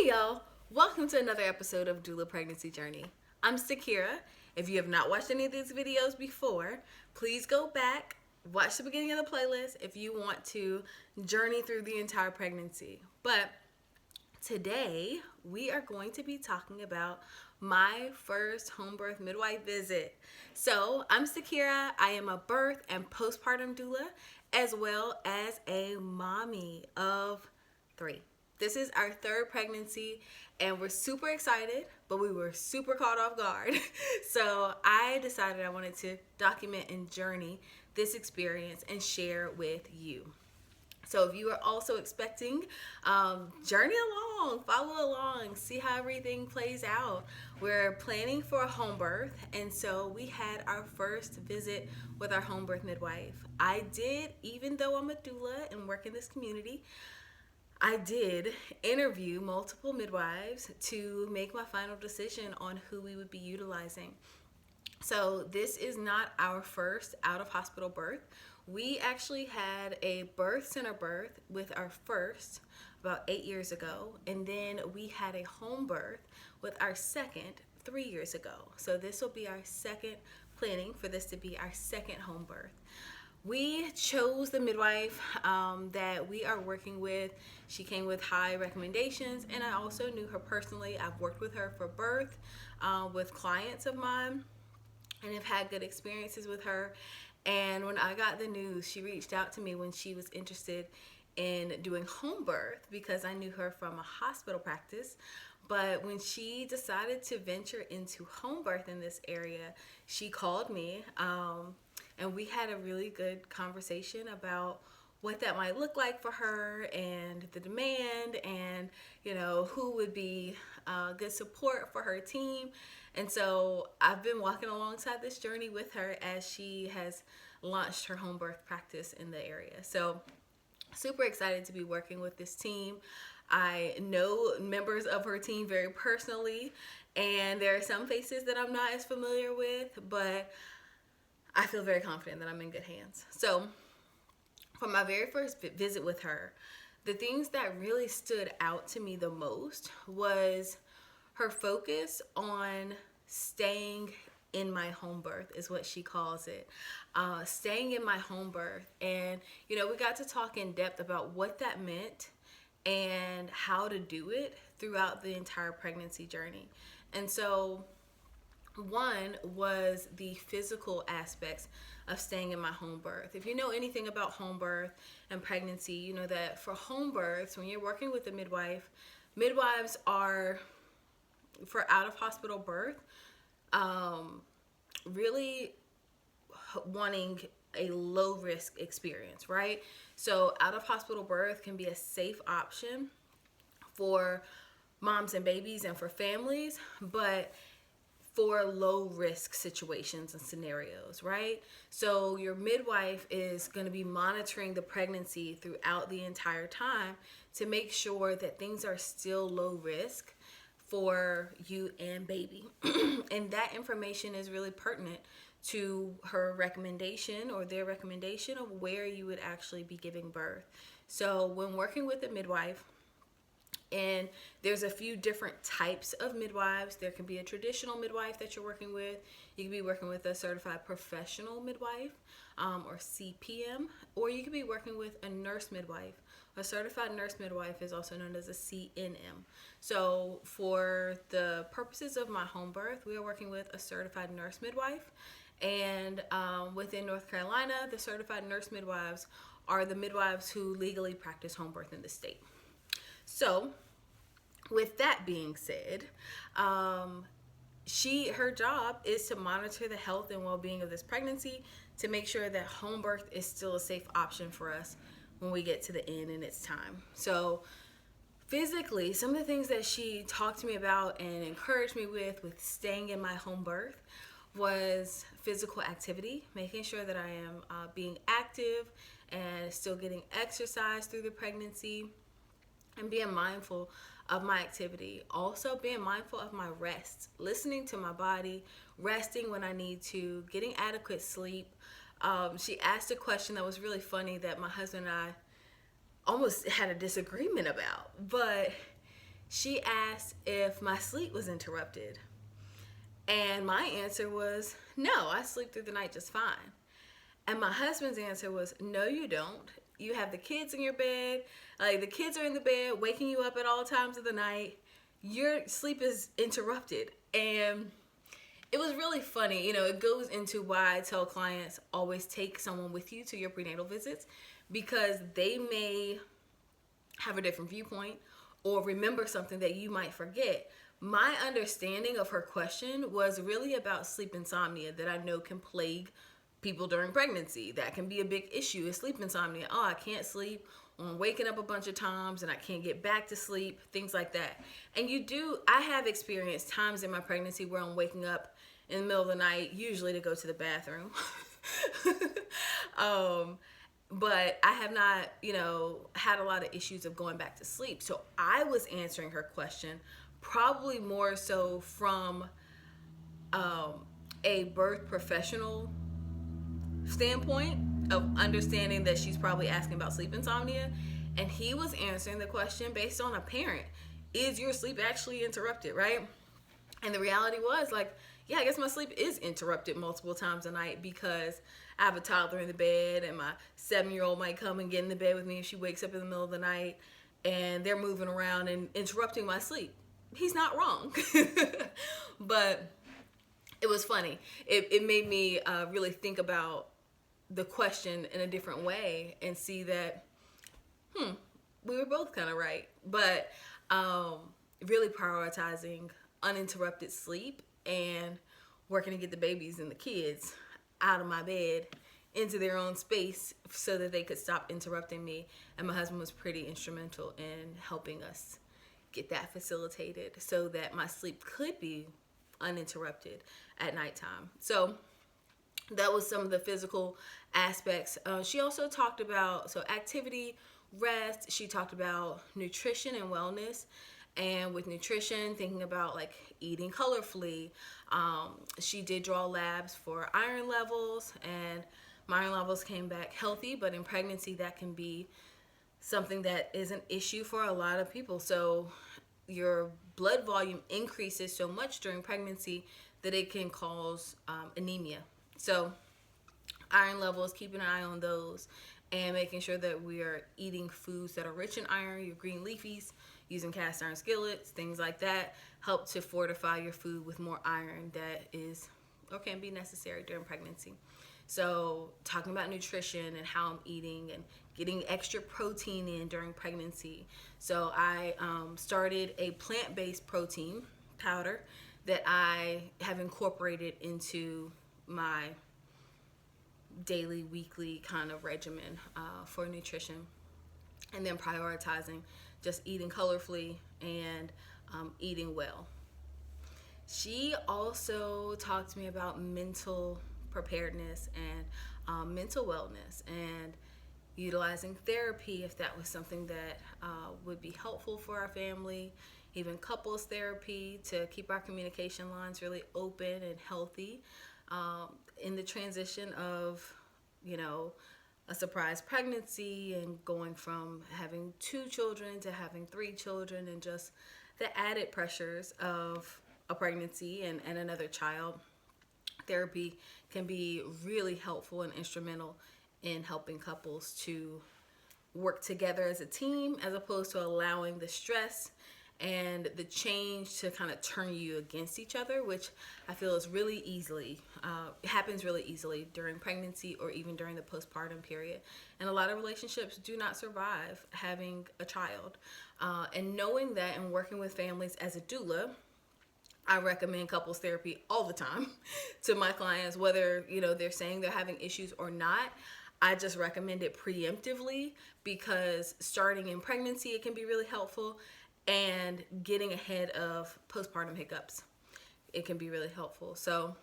Hey y'all, welcome to another episode of Doula Pregnancy Journey. I'm Sakira. If you have not watched any of these videos before, please go back, watch the beginning of the playlist if you want to journey through the entire pregnancy. But today we are going to be talking about my first home birth midwife visit. So I'm Sakira. I am a birth and postpartum doula as well as a mommy of 3. This is our 3rd pregnancy and we're super excited, but we were super caught off guard. So I decided I wanted to document and journey this experience and share with you. So if you are also expecting, journey along, follow along, see how everything plays out. We're planning for a home birth, and so we had our first visit with our home birth midwife. I did, even though I'm a doula and work in this community, I did interview multiple midwives to make my final decision on who we would be utilizing. So this is not our first out-of-hospital birth. We actually had a birth center birth with our first about 8 years ago, and then we had a home birth with our second 3 years ago. So this will be our second planning for this to be our second home birth. We chose the midwife that we are working with. She came with high recommendations, and I also knew her personally. I've worked with her for birth with clients of mine and have had good experiences with her. And when I got the news, she reached out to me when she was interested in doing home birth because I knew her from a hospital practice. But when she decided to venture into home birth in this area, she called me and we had a really good conversation about what that might look like for her and the demand and, you know, who would be good support for her team. And so I've been walking alongside this journey with her as she has launched her home birth practice in the area. So super excited to be working with this team. I know members of her team very personally, and there are some faces that I'm not as familiar with, but I feel very confident that I'm in good hands. So for my very first visit with her, the things that really stood out to me the most was her focus on staying in my home birth is what she calls it. Staying in my home birth. And, you know, we got to talk in depth about what that meant and how to do it throughout the entire pregnancy journey. And so one was the physical aspects of staying in my home birth. If you know anything about home birth and pregnancy, you know that for home births, when you're working with a midwife, midwives are, for out of hospital birth, really wanting a low risk experience, right? So out of hospital birth can be a safe option for moms and babies and for families, but for low risk situations and scenarios, right? So your midwife is going to be monitoring the pregnancy throughout the entire time to make sure that things are still low risk for you and baby. And that information is really pertinent to her recommendation or their recommendation of where you would actually be giving birth. So when working with a midwife, and there's a few different types of midwives. There can be a traditional midwife that you're working with. You can be working with a certified professional midwife or CPM, or you could be working with a nurse midwife. A certified nurse midwife is also known as a CNM. So for the purposes of my home birth, we are working with a certified nurse midwife. And within North Carolina, the certified nurse midwives are the midwives who legally practice home birth in the state. So, with that being said, her job is to monitor the health and well-being of this pregnancy to make sure that home birth is still a safe option for us when we get to the end and it's time. So, physically, some of the things that she talked to me about and encouraged me with staying in my home birth was physical activity, making sure that I am being active and still getting exercise through the pregnancy, and being mindful of my activity. Also being mindful of my rest, listening to my body, resting when I need to, getting adequate sleep. She asked a question that was really funny that my husband and I almost had a disagreement about, but She asked if my sleep was interrupted. And my answer was, no, I sleep through the night just fine. And my husband's answer was, no, you don't. You have the kids in your bed. Like, the kids are in the bed, waking you up at all times of the night. Your sleep is interrupted. And it was really funny. You know, it goes into why I tell clients always take someone with you to your prenatal visits, because they may have a different viewpoint or remember something that you might forget. My understanding of her question was really about sleep insomnia that I know can plague people during pregnancy. That can be a big issue, is sleep insomnia. Oh, I can't sleep, or I'm waking up a bunch of times and I can't get back to sleep, things like that. And I have experienced times in my pregnancy where I'm waking up in the middle of the night, usually to go to the bathroom. But I have not, had a lot of issues of going back to sleep. So I was answering her question probably more so from a birth professional standpoint of understanding that she's probably asking about sleep insomnia. And he was answering the question based on a parent. Is your sleep actually interrupted, right? And the reality was, like, yeah, I guess my sleep is interrupted multiple times a night because I have a toddler in the bed, and my 7-year-old might come and get in the bed with me if she wakes up in the middle of the night, and they're moving around and interrupting my sleep. He's not wrong. But it was funny. It made me really think about the question in a different way and see that, we were both kind of right. But really prioritizing uninterrupted sleep and working to get the babies and the kids out of my bed into their own space so that they could stop interrupting me. And my husband was pretty instrumental in helping us get that facilitated so that my sleep could be uninterrupted at nighttime. So that was some of the physical aspects. She also talked about activity, rest. She talked about nutrition and wellness. And with nutrition, thinking about like eating colorfully. She did draw labs for iron levels, and my iron levels came back healthy. But in pregnancy, that can be something that is an issue for a lot of people. So your blood volume increases so much during pregnancy that it can cause anemia. So iron levels, keeping an eye on those, and making sure that we are eating foods that are rich in iron, your green leafies, using cast iron skillets, things like that, help to fortify your food with more iron that is or can be necessary during pregnancy. So talking about nutrition and how I'm eating and getting extra protein in during pregnancy. So I started a plant-based protein powder that I have incorporated into my daily, weekly kind of regimen for nutrition. And then prioritizing just eating colorfully and eating well. She also talked to me about mental preparedness and mental wellness and utilizing therapy if that was something that would be helpful for our family, even couples therapy to keep our communication lines really open and healthy in the transition of, a surprise pregnancy and going from having 2 children to having 3 children and just the added pressures of a pregnancy and another child. Therapy can be really helpful and instrumental in helping couples to work together as a team as opposed to allowing the stress and the change to kind of turn you against each other, which I feel is really happens really easily during pregnancy or even during the postpartum period. And a lot of relationships do not survive having a child. And knowing that and working with families as a doula, I recommend couples therapy all the time to my clients, whether, they're saying they're having issues or not. I just recommend it preemptively because starting in pregnancy, it can be really helpful. And getting ahead of postpartum hiccups, it can be really helpful. So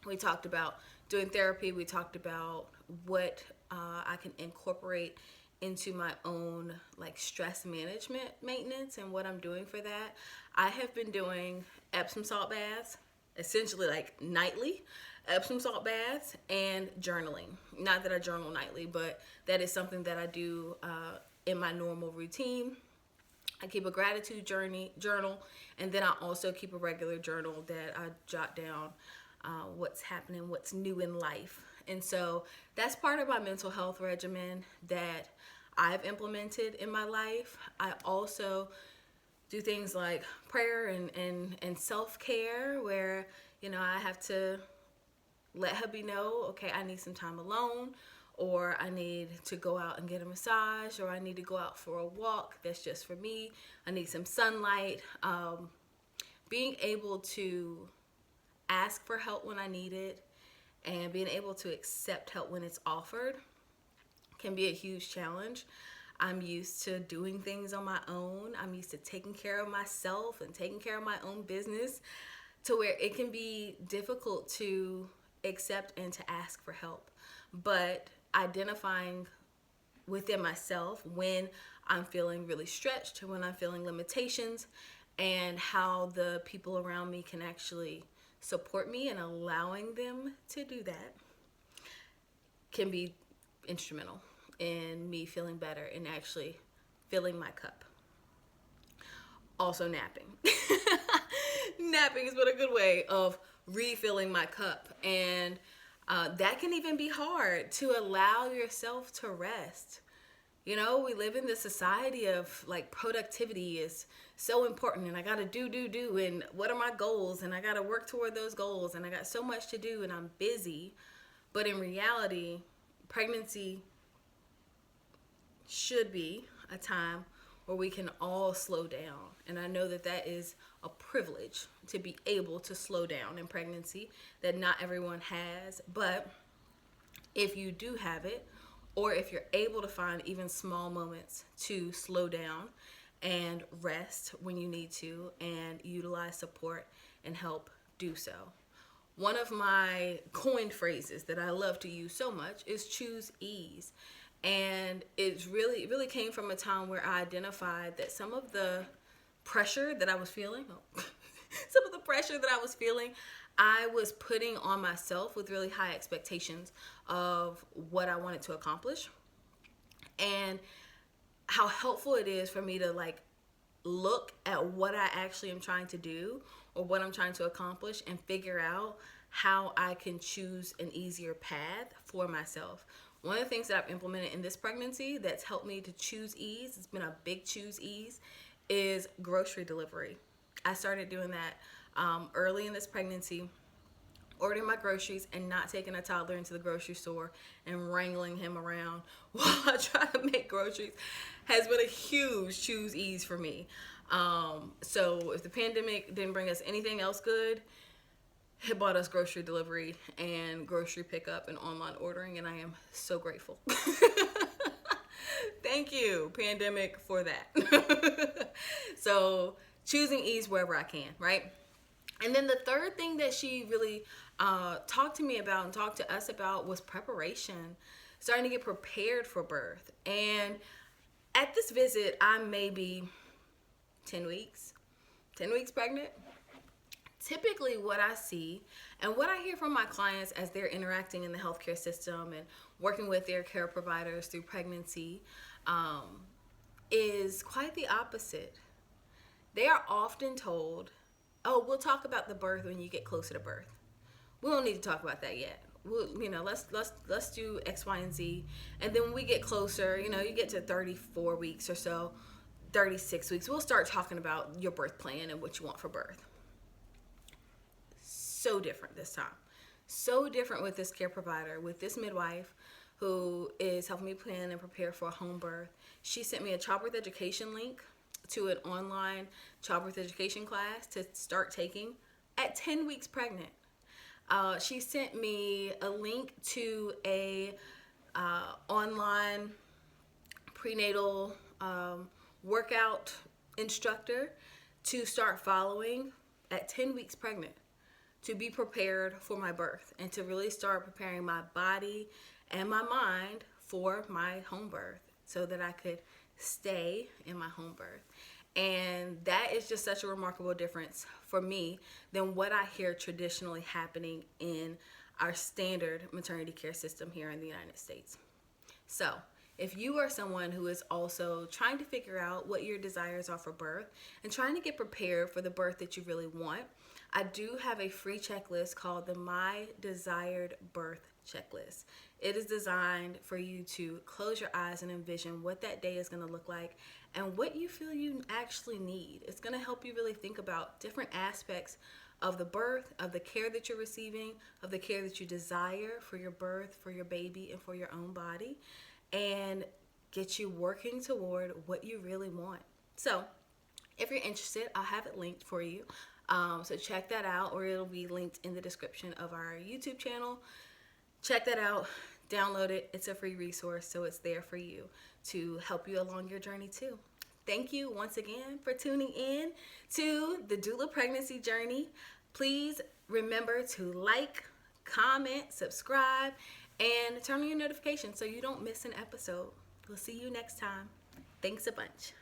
we talked about doing therapy. We talked about what I can incorporate into my own stress management maintenance and what I'm doing for that. I have been doing Epsom salt baths, essentially nightly Epsom salt baths, and journaling. Not that I journal nightly, but that is something that I do in my normal routine. I keep a gratitude journal, and then I also keep a regular journal that I jot down what's happening, what's new in life. And so that's part of my mental health regimen that I've implemented in my life. I also do things like prayer and self-care where, I have to let hubby know, okay, I need some time alone, or I need to go out and get a massage, or I need to go out for a walk that's just for me. I need some sunlight. Being able to ask for help when I need it and being able to accept help when it's offered can be a huge challenge. I'm used to doing things on my own. I'm used to taking care of myself and taking care of my own business, to where it can be difficult to accept and to ask for help. But identifying within myself when I'm feeling really stretched, when I'm feeling limitations, and how the people around me can actually support me, and allowing them to do that can be instrumental in me feeling better and actually filling my cup. Also napping. Napping has been a good way of refilling my cup, and that can even be hard, to allow yourself to rest. We live in this society of like productivity is so important, and I gotta do, and what are my goals, and I gotta work toward those goals, and I got so much to do, and I'm busy. But in reality, pregnancy should be a time where we can all slow down. And I know that that is a privilege, to be able to slow down in pregnancy, that not everyone has. But if you do have it, or if you're able to find even small moments to slow down and rest when you need to, and utilize support and help, do so. One of my coined phrases that I love to use so much is choose ease. And it really came from a time where I identified that some of the pressure that I was feeling, I was putting on myself with really high expectations of what I wanted to accomplish, and how helpful it is for me to like look at what I actually am trying to do, or what I'm trying to accomplish, and figure out how I can choose an easier path for myself. One of the things that I've implemented in this pregnancy that's helped me to choose ease, it's been a big choose ease, is grocery delivery. I started doing that early in this pregnancy, ordering my groceries and not taking a toddler into the grocery store and wrangling him around while I try to make groceries has been a huge choose ease for me. So if the pandemic didn't bring us anything else good, it bought us grocery delivery and grocery pickup and online ordering, and I am so grateful. Thank you, pandemic, for that. So choosing ease wherever I can, right? And then the third thing that she really talked to me about and talked to us about was preparation, starting to get prepared for birth. And at this visit, I'm maybe 10 weeks pregnant. Typically what I see and what I hear from my clients as they're interacting in the healthcare system and working with their care providers through pregnancy is quite the opposite. They are often told, oh, we'll talk about the birth when you get closer to birth. We don't need to talk about that yet. Let's do X, Y, and Z. And then when we get closer, you get to 34 weeks or so, 36 weeks, we'll start talking about your birth plan and what you want for birth. So different this time. So different with this care provider, with this midwife who is helping me plan and prepare for a home birth. She sent me a childbirth education link to an online childbirth education class to start taking at 10 weeks pregnant. She sent me a link to a online prenatal workout instructor to start following at 10 weeks pregnant, to be prepared for my birth and to really start preparing my body and my mind for my home birth so that I could stay in my home birth. And that is just such a remarkable difference for me than what I hear traditionally happening in our standard maternity care system here in the United States. So if you are someone who is also trying to figure out what your desires are for birth and trying to get prepared for the birth that you really want, I do have a free checklist called the My Desired Birth Checklist. It is designed for you to close your eyes and envision what that day is going to look like and what you feel you actually need. It's going to help you really think about different aspects of the birth, of the care that you're receiving, of the care that you desire for your birth, for your baby, and for your own body, and get you working toward what you really want. So if you're interested, I'll have it linked for you. So check that out, or it'll be linked in the description of our YouTube channel. Check that out, download it. It's a free resource, so it's there for you to help you along your journey too. Thank you once again for tuning in to the Doula Pregnancy Journey. Please remember to like, comment, subscribe, and turn on your notifications so you don't miss an episode. We'll see you next time. Thanks a bunch.